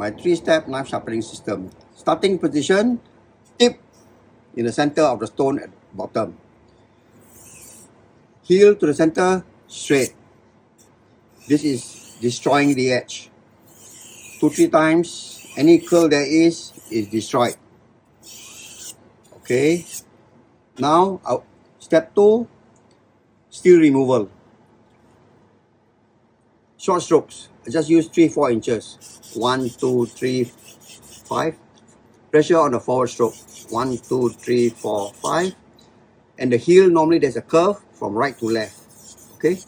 my 3-step knife sharpening system. Starting position, tip in the center of the stone at bottom. Heel to the center, straight. This is destroying the edge. 2-3 times, any curl there is destroyed. Okay. Now, step 2, steel removal. Short strokes. I just use 3-4 inches. 1, 2, 3, 5. Pressure on the forward stroke. 1, 2, 3, 4, 5. And the heel, normally there's a curve from right to left. Okay.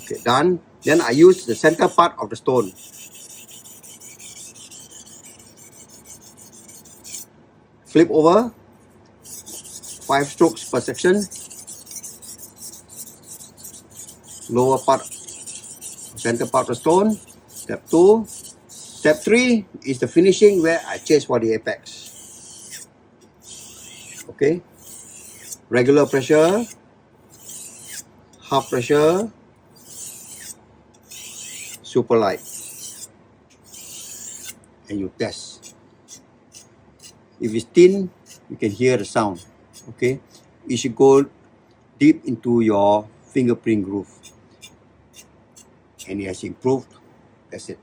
Okay, done. Then I use the center part of the stone. Flip over. 5 strokes per section. Lower part, center part of the stone. Step 2. Step 3 is the finishing where I chase for the apex. Okay. Regular pressure. Half pressure. Super light. And you test. If it's thin, you can hear the sound. Okay. You should go deep into your fingerprint groove. And it has improved. That's it.